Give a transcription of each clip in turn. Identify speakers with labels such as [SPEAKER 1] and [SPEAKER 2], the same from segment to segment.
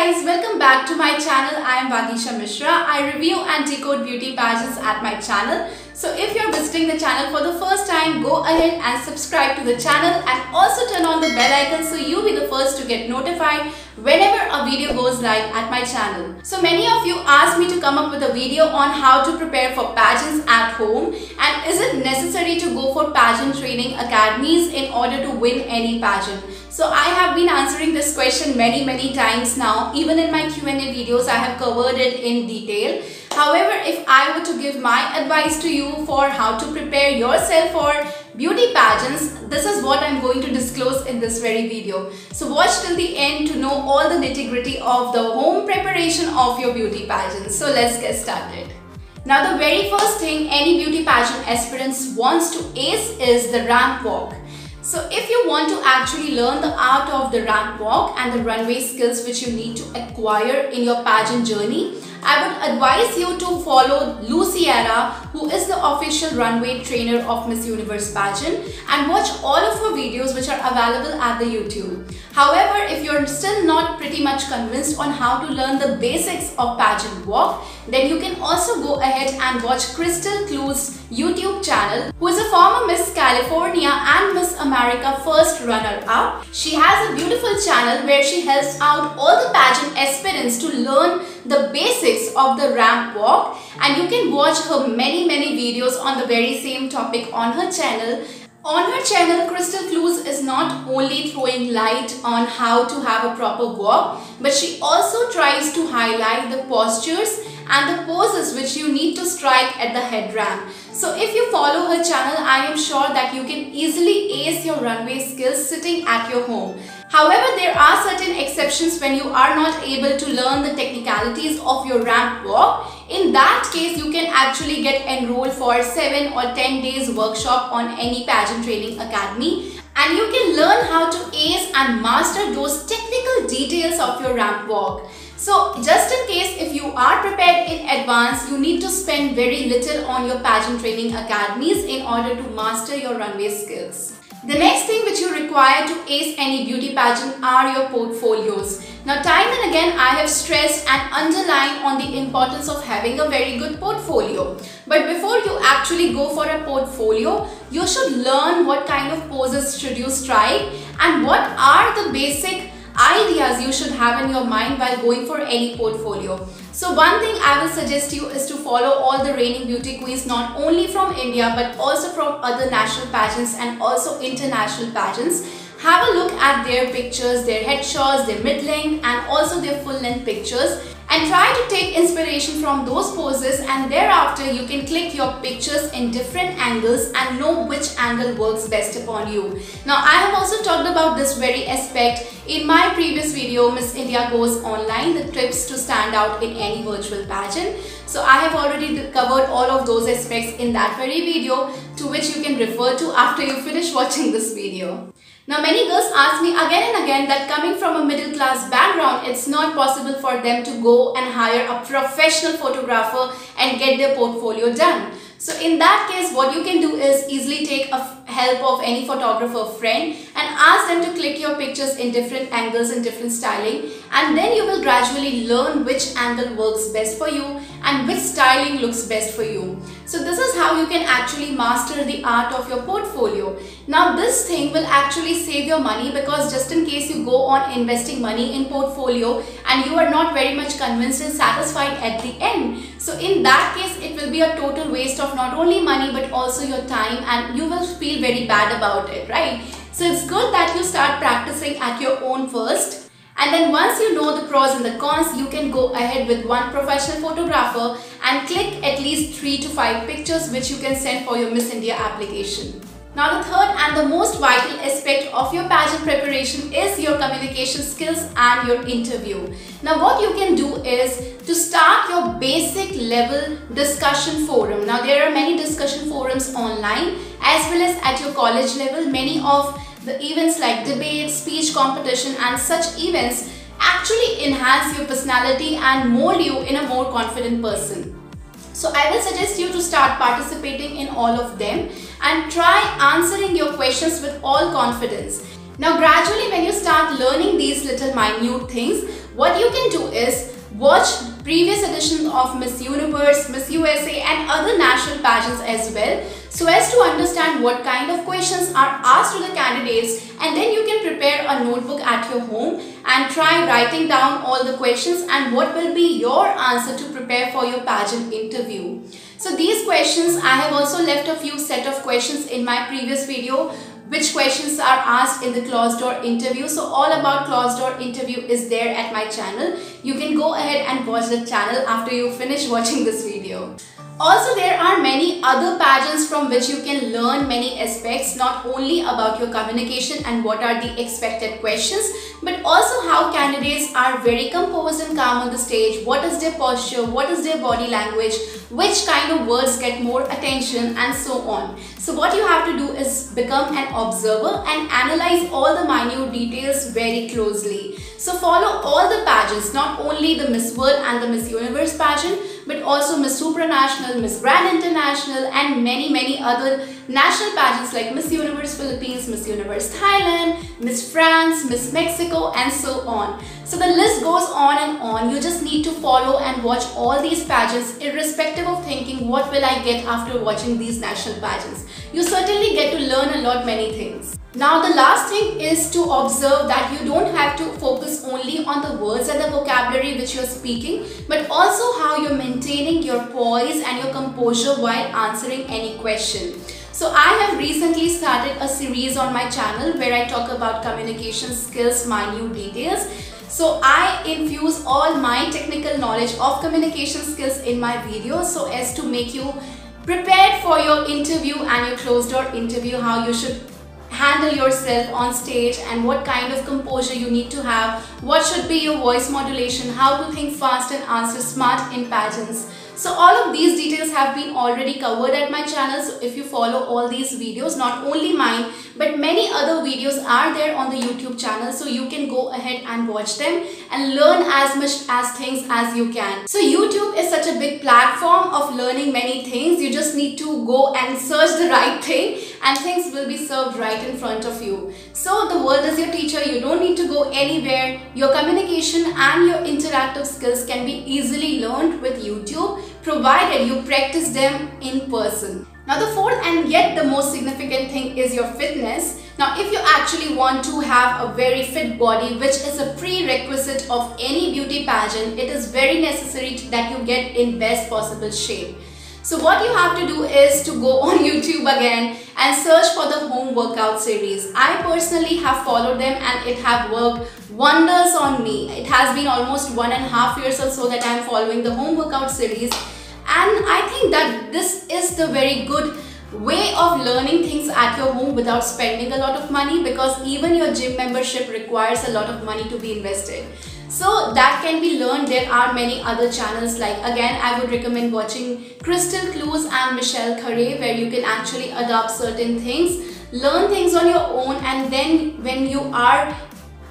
[SPEAKER 1] guys, welcome back to my channel. I am Vadisha Mishra. I review and decode beauty pageants at my channel. So if you're visiting the channel for the first time, go ahead and subscribe to the channel and also turn on the bell icon so you'll be the first to get notified whenever a video goes live at my channel. So many of you asked me to come up with a video on how to prepare for pageants at home, and is it necessary to go for pageant training academies in order to win any pageant? So I have been answering this question many times now. Even in my Q&A videos I have covered it in detail. However, if I were to give my advice to you for how to prepare yourself for beauty pageants, this is what I'm going to disclose in this very video. So watch till the end to know all the nitty-gritty of the home preparation of your beauty pageants. So let's get started. Now the very first thing any beauty pageant aspirants wants to ace is the ramp walk. So if you want to actually learn the art of the ramp walk and the runway skills which you need to acquire in your pageant journey, I would advise you to follow Luciera, who is the official runway trainer of Miss Universe pageant, and watch all of her videos which are available at the YouTube. However, if you're still not pretty much convinced on how to learn the basics of pageant walk, then you can also go ahead and watch Crystal Clue's YouTube channel, who is a former Miss California and Miss America first runner-up. She has a beautiful channel where she helps out all the pageant aspirants to learn the basics of the ramp walk, and you can watch her many videos on the very same topic on her channel. On her channel, Crystal Clues is not only throwing light on how to have a proper walk, but she also tries to highlight the postures and the poses which you need to strike at the head ramp. So if you follow her channel, I am sure that you can easily ace your runway skills sitting at your home. However, there are certain exceptions when you are not able to learn the technicalities of your ramp walk. In that case, you can actually get enrolled for 7 or 10 days workshop on any pageant training academy, and you can learn how to ace and master those technical details of your ramp walk. So just in case if you are prepared in advance, you need to spend very little on your pageant training academies in order to master your runway skills. The next thing which you require to ace any beauty pageant are your portfolios. Now time and again I have stressed and underlined on the importance of having a very good portfolio. But before you actually go for a portfolio, you should learn what kind of poses should you strike and what are the basic ideas you should have in your mind while going for any portfolio. So one thing I will suggest you is to follow all the reigning beauty queens, not only from India but also from other national pageants and also international pageants. Have a look at their pictures, their headshots, their mid-length and also their full-length pictures, and try to take inspiration from those poses, and thereafter you can click your pictures in different angles and know which angle works best upon you. Now I have also talked about this very aspect in my previous video, Miss India Goes Online, the tips to stand out in any virtual pageant. So I have already covered all of those aspects in that very video, to which you can refer to after you finish watching this video. Now many girls ask me again and again that coming from a middle class background, it's not possible for them to go and hire a professional photographer and get their portfolio done. So in that case, what you can do is easily take help of any photographer friend and ask them to click your pictures in different angles and different styling, and then you will gradually learn which angle works best for you and which styling looks best for you. So this is how you can actually master the art of your portfolio. Now this thing will actually save your money, because just in case you go on investing money in portfolio and you are not very much convinced and satisfied at the end, so in that case it will be a total waste of not only money but also your time, and you will feel very bad about it, right? So it's good that you start practicing at your own first, and then once you know the pros and the cons, you can go ahead with one professional photographer and click at least 3 to 5 pictures which you can send for your Miss India application. Now the third and the most vital aspect of your pageant preparation is your communication skills and your interview. Now what you can do is to start your basic level discussion forum. Now there are many discussion forums online as well as at your college level. Many of the events like debate, speech competition and such events actually enhance your personality and mold you in a more confident person. So I will suggest you to start participating in all of them and try answering your questions with all confidence. Now gradually when you start learning these little minute things, what you can do is watch previous editions of Miss Universe, Miss USA and other national pageants as well, so as to understand what kind of questions are asked to the candidates, and then you can prepare a notebook at your home and try writing down all the questions and what will be your answer to prepare for your pageant interview. So these questions, I have also left a few set of questions in my previous video, which questions are asked in the closed door interview. So all about closed door interview is there at my channel. You can go ahead and watch the channel after you finish watching this video. Also, there are many other pageants from which you can learn many aspects, not only about your communication and what are the expected questions, but also how candidates are very composed and calm on the stage, what is their posture, what is their body language, which kind of words get more attention and so on. So what you have to do is become an observer and analyze all the minute details very closely. So follow all the pageants, not only the Miss World and the Miss Universe pageant, but also Miss Supranational, Miss Grand International and many other national pageants like Miss Universe Philippines, Miss Universe Thailand, Miss France, Miss Mexico and so on. So the list goes on and on. You just need to follow and watch all these pageants irrespective of thinking what will I get after watching these national pageants. You certainly get to learn a lot many things. Now the last thing is to observe that you don't have to focus only on the words and the vocabulary which you're speaking, but also how you're maintaining your poise and your composure while answering any question. So I have recently started a series on my channel where I talk about communication skills, minute details. So I infuse all my technical knowledge of communication skills in my videos so as to make you prepared for your interview and your closed door interview, how you should handle yourself on stage and what kind of composure you need to have, what should be your voice modulation, how to think fast and answer smart in pageants. So all of these details have been already covered at my channel. So if you follow all these videos, not only mine, but many other videos are there on the YouTube channel. So you can go ahead and watch them and learn as much as things as you can. So YouTube is such a big platform of learning many things. You just need to go and search the right thing and things will be served right in front of you. So the world is your teacher. You don't need to go anywhere. Your communication and your interactive skills can be easily learned with YouTube, provided you practice them in person. Now the fourth and yet the most significant thing is your fitness. Now if you actually want to have a very fit body, which is a prerequisite of any beauty pageant, it is very necessary that you get in best possible shape. So what you have to do is to go on YouTube again and search for the home workout series. I personally have followed them and it have worked wonders on me. It has been almost 1.5 years or so that I am following the home workout series. And I think that this is the very good way of learning things at your home without spending a lot of money, because even your gym membership requires a lot of money to be invested. So that can be learned. There are many other channels, like again I would recommend watching Crystal Clues and Michelle Khare, where you can actually adopt certain things, learn things on your own, and then when you are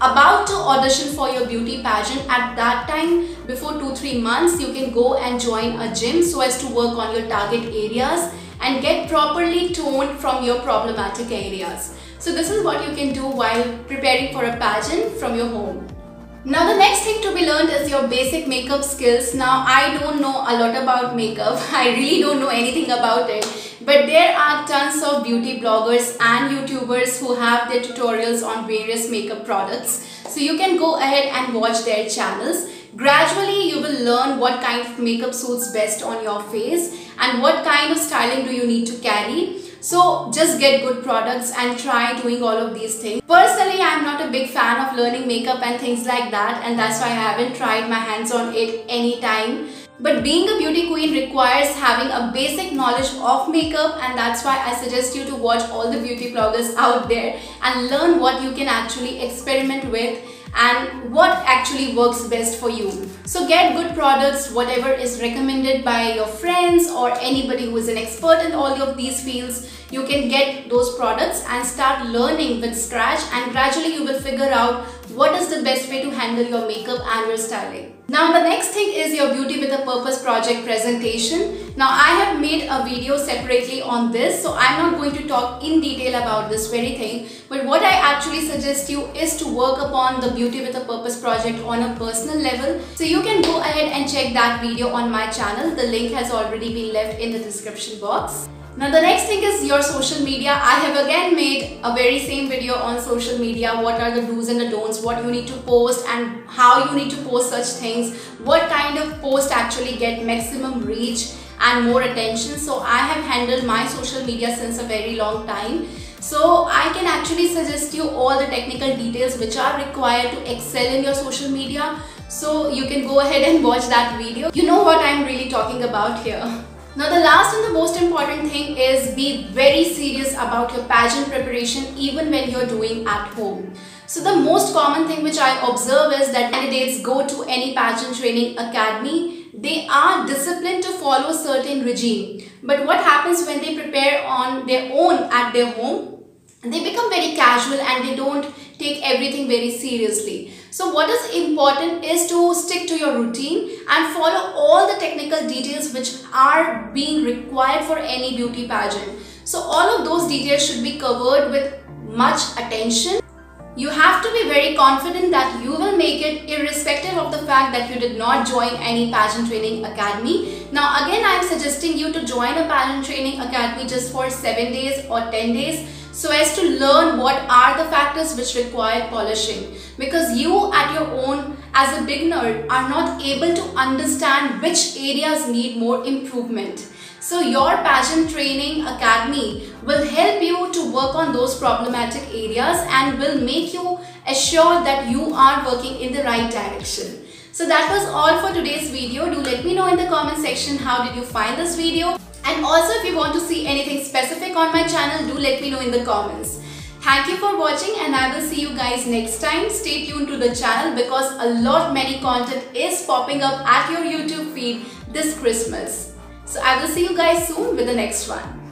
[SPEAKER 1] about to audition for your beauty pageant, at that time before 2-3 months you can go and join a gym so as to work on your target areas and get properly toned from your problematic areas. So this is what you can do while preparing for a pageant from your home. Now the next thing to be learned is your basic makeup skills. Now I don't know a lot about makeup. I really don't know anything about it. But there are tons of beauty bloggers and YouTubers who have their tutorials on various makeup products. So you can go ahead and watch their channels. Gradually you will learn what kind of makeup suits best on your face and what kind of styling do you need to carry. So just get good products and try doing all of these things. Personally, I am not a big fan of learning makeup and things like that, and that's why I haven't tried my hands on it any time. But being a beauty queen requires having a basic knowledge of makeup, and that's why I suggest you to watch all the beauty bloggers out there and learn what you can actually experiment with and what actually works best for you. So get good products, whatever is recommended by your friends or anybody who is an expert in all of these fields. You can get those products and start learning with scratch, and gradually you will figure out what is the best way to handle your makeup and your styling. Now the next thing is your Beauty with a Purpose project presentation. Now I have made a video separately on this, so I'm not going to talk in detail about this very thing, but what I actually suggest you is to work upon the Beauty with a Purpose project on a personal level. So you can go ahead and check that video on my channel. The link has already been left in the description box. Now the next thing is your social media. I have again made a very same video on social media. What are the do's and the don'ts, what you need to post and how you need to post such things, what kind of post actually get maximum reach and more attention. So I have handled my social media since a very long time. So I can actually suggest you all the technical details which are required to excel in your social media. So you can go ahead and watch that video. You know what I'm really talking about here. Now the last and the most important thing is be very serious about your pageant preparation even when you're doing at home. So the most common thing which I observe is that candidates go to any pageant training academy, they are disciplined to follow certain regime. But what happens when they prepare on their own at their home? They become very casual and they don't take everything very seriously. So what is important is to stick to your routine and follow all the technical details which are being required for any beauty pageant. So all of those details should be covered with much attention. You have to be very confident that you will make it irrespective of the fact that you did not join any pageant training academy. Now again, I am suggesting you to join a pageant training academy just for 7 days or 10 days so as to learn what are the factors which require polishing, because you at your own as a beginner are not able to understand which areas need more improvement. So your pageant training academy will help you to work on those problematic areas and will make you assured that you are working in the right direction. So that was all for today's video. Do let me know in the comment section how did you find this video. And also if you want to see anything specific on my channel, do let me know in the comments. Thank you for watching and I will see you guys next time. Stay tuned to the channel because many content is popping up at your YouTube feed this Christmas. So I will see you guys soon with the next one.